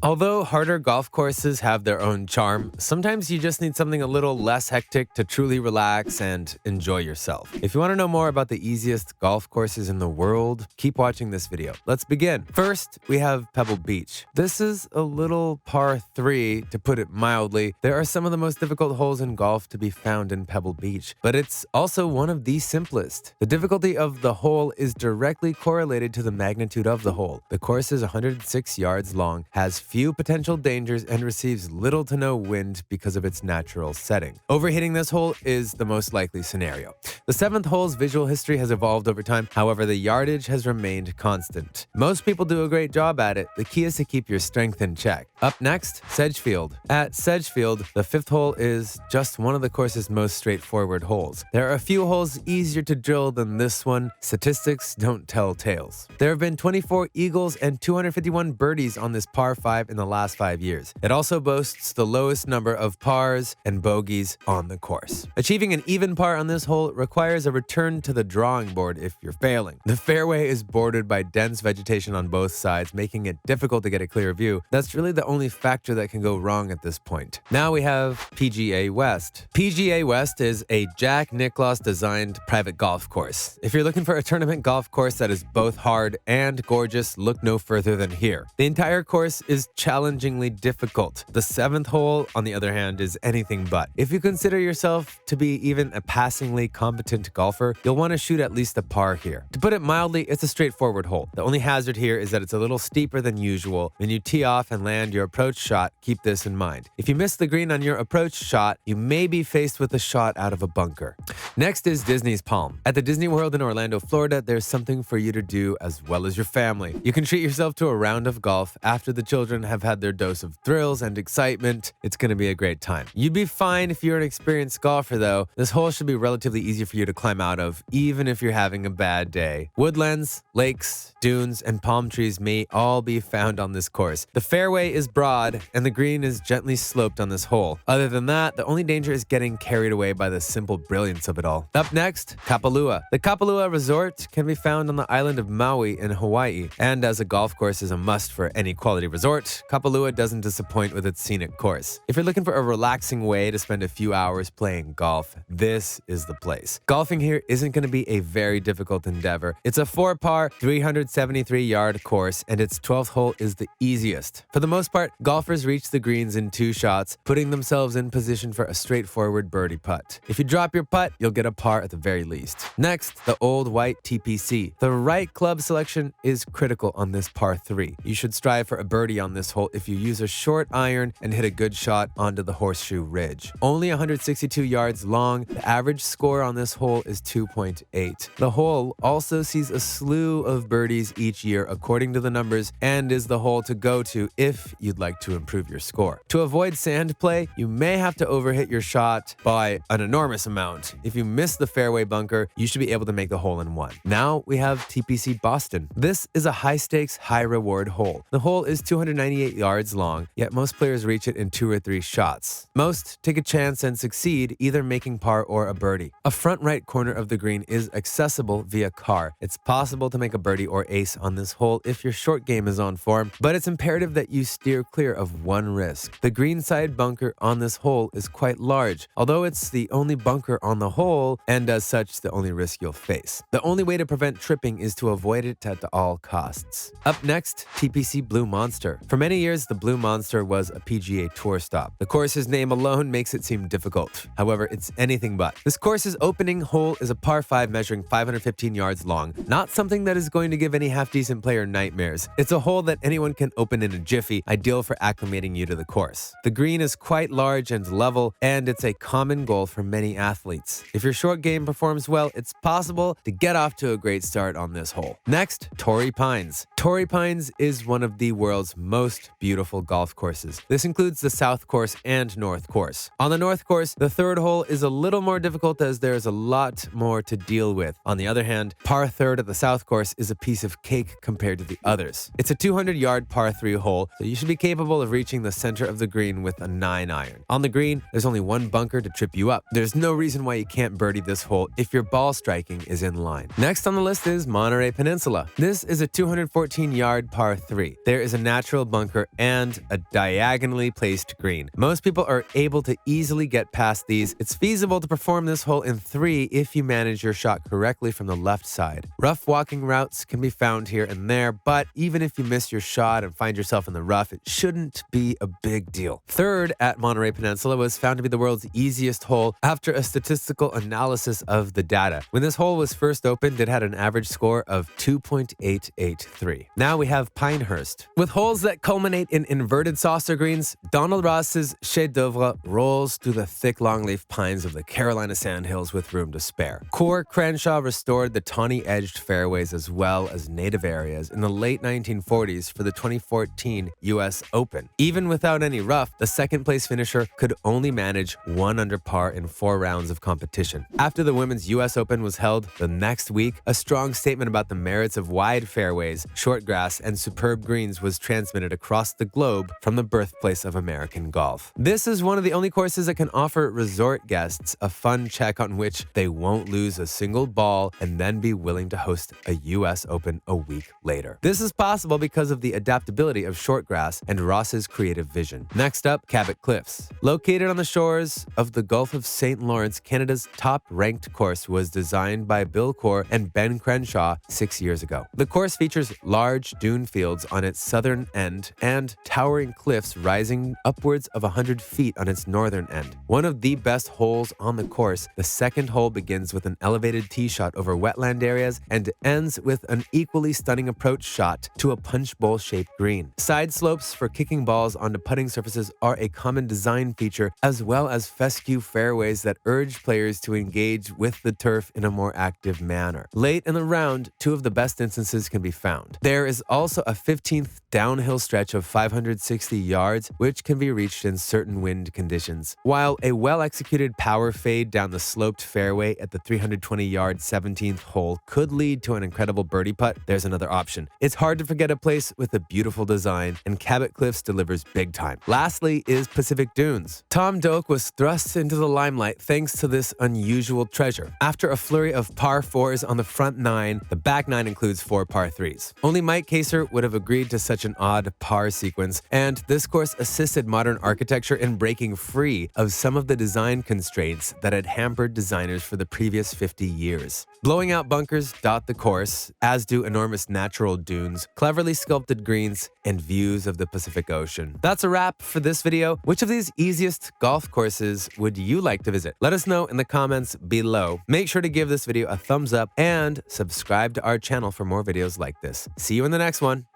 Although harder golf courses have their own charm, sometimes you just need something a little less hectic to truly relax and enjoy yourself. If you want to know more about the easiest golf courses in the world, keep watching this video. Let's begin. First, we have Pebble Beach. This is a little par 3, to put it mildly. There are some of the most difficult holes in golf to be found in Pebble Beach, but it's also one of the simplest. The difficulty of the hole is directly correlated to the magnitude of the hole. The course is 106 yards long, has few potential dangers, and receives little to no wind because of its natural setting. Overhitting this hole is the most likely scenario. The 7th hole's visual history has evolved over time, however, the yardage has remained constant. Most people do a great job at it. The key is to keep your strength in check. Up next, Sedgefield. At Sedgefield, the 5th hole is just one of the course's most straightforward holes. There are a few holes easier to drill than this one. Statistics don't tell tales. There have been 24 eagles and 251 birdies on this par 5 in the last 5 years. It also boasts the lowest number of pars and bogeys on the course. Achieving an even par on this hole requires a return to the drawing board if you're failing. The fairway is bordered by dense vegetation on both sides, making it difficult to get a clear view. That's really the only factor that can go wrong at this point. Now we have PGA West. PGA West is a Jack Nicklaus designed private golf course. If you're looking for a tournament golf course that is both hard and gorgeous, look no further than here. The entire course is challengingly difficult. The 7th hole, on the other hand, is anything but. If you consider yourself to be even a passingly competent golfer, you'll want to shoot at least a par here. To put it mildly, it's a straightforward hole. The only hazard here is that it's a little steeper than usual. When you tee off and land your approach shot, keep this in mind. If you miss the green on your approach shot, you may be faced with a shot out of a bunker. Next is Disney's Palm. At the Disney World in Orlando, Florida, there's something for you to do as well as your family. You can treat yourself to a round of golf after the children have had their dose of thrills and excitement. It's going to be a great time. You'd be fine if you're an experienced golfer, though. This hole should be relatively easy for you to climb out of, even if you're having a bad day. Woodlands, lakes, dunes, and palm trees may all be found on this course. The fairway is broad, and the green is gently sloped on this hole. Other than that, the only danger is getting carried away by the simple brilliance of it all. Up next, Kapalua. The Kapalua Resort can be found on the island of Maui in Hawaii, and as a golf course is a must for any quality resort, Kapalua doesn't disappoint with its scenic course. If you're looking for a relaxing way to spend a few hours playing golf, this is the place. Golfing here isn't going to be a very difficult endeavor. It's a 4-par, 373-yard course, and its 12th hole is the easiest. For the most part, golfers reach the greens in 2 shots, putting themselves in position for a straightforward birdie putt. If you drop your putt, you'll get a par at the very least. Next, the Old White TPC. The right club selection is critical on this par 3. You should strive for a birdie on this hole if you use a short iron and hit a good shot onto the horseshoe ridge. Only 162 yards long, the average score on this hole is 2.8. The hole also sees a slew of birdies each year according to the numbers and is the hole to go to if you'd like to improve your score. To avoid sand play, you may have to overhit your shot by an enormous amount. If you miss the fairway bunker, you should be able to make the hole in one. Now we have TPC Boston. This is a high-stakes, high-reward hole. The hole is 298 yards long, yet most players reach it in 2 or 3 shots. Most take a chance and succeed, either making par or a birdie. A front right corner of the green is accessible via car. It's possible to make a birdie or ace on this hole if your short game is on form, but it's imperative that you steer clear of one risk. The greenside bunker on this hole is quite large, although it's the only bunker on the hole, and as such, the only risk you'll face. The only way to prevent tripping is to avoid it at all costs. Up next, TPC Blue Monster. For many years, the Blue Monster was a PGA Tour stop. The course's name alone makes it seem difficult. However, it's anything but. This course's opening hole is a par 5 measuring 515 yards long, not something that is going to give any half-decent player nightmares. It's a hole that anyone can open in a jiffy, ideal for acclimating you to the course. The green is quite large and level, and it's a common goal for many athletes. If your short game performs well, it's possible to get off to a great start on this hole. Next, Torrey Pines. Torrey Pines is one of the world's most beautiful golf courses. This includes the South Course and North Course. On the North Course, the 3rd hole is a little more difficult as there is a lot more to deal with. On the other hand, par 3rd at the South Course is a piece of cake compared to the others. It's a 200-yard par 3 hole, so you should be capable of reaching the center of the green with a 9-iron. On the green, there's only one bunker to trip you up. There's no reason why you can't birdie this hole if your ball striking is in line. Next on the list is Monterey Peninsula. This is a 214-yard par 3. There is a natural concealed bunker, and a diagonally placed green. Most people are able to easily get past these. It's feasible to perform this hole in 3 if you manage your shot correctly from the left side. Rough walking routes can be found here and there, but even if you miss your shot and find yourself in the rough, it shouldn't be a big deal. Third at Monterey Peninsula was found to be the world's easiest hole after a statistical analysis of the data. When this hole was first opened, it had an average score of 2.883. Now we have Pinehurst. With holes that culminate in inverted saucer greens, Donald Ross's chef d'oeuvre rolls through the thick longleaf pines of the Carolina sandhills with room to spare. Core Crenshaw restored the tawny-edged fairways as well as native areas in the late 1940s for the 2014 U.S. Open. Even without any rough, the second-place finisher could only manage 1 under par in 4 rounds of competition. After the Women's U.S. Open was held the next week, a strong statement about the merits of wide fairways, short grass, and superb greens was transmitted across the globe from the birthplace of American golf. This is one of the only courses that can offer resort guests a fun check on which they won't lose a single ball and then be willing to host a U.S. Open a week later. This is possible because of the adaptability of short grass and Ross's creative vision. Next up, Cabot Cliffs. Located on the shores of the Gulf of St. Lawrence, Canada's top-ranked course was designed by Bill Coore and Ben Crenshaw 6 years ago. The course features large dune fields on its southern end and towering cliffs rising upwards of 100 feet on its northern end. One of the best holes on the course, the second hole begins with an elevated tee shot over wetland areas and ends with an equally stunning approach shot to a punch bowl-shaped green. Side slopes for kicking balls onto putting surfaces are a common design feature, as well as fescue fairways that urge players to engage with the turf in a more active manner. Late in the round, 2 of the best instances can be found. There is also a 15th downhill stretch of 560 yards, which can be reached in certain wind conditions. While a well-executed power fade down the sloped fairway at the 320-yard 17th hole could lead to an incredible birdie putt, there's another option. It's hard to forget a place with a beautiful design, and Cabot Cliffs delivers big time. Lastly is Pacific Dunes. Tom Doak was thrust into the limelight thanks to this unusual treasure. After a flurry of par 4s on the front 9, the back 9 includes 4 par 3s. Only Mike Kaser would have agreed to such an odd par sequence, and this course assisted modern architecture in breaking free of some of the design constraints that had hampered designers for the previous 50 years. Blowing out bunkers dot the course, as do enormous natural dunes, cleverly sculpted greens, and views of the Pacific Ocean. That's a wrap for this video. Which of these easiest golf courses would you like to visit? Let us know in the comments below. Make sure to give this video a thumbs up and subscribe to our channel for more videos like this. See you in the next one.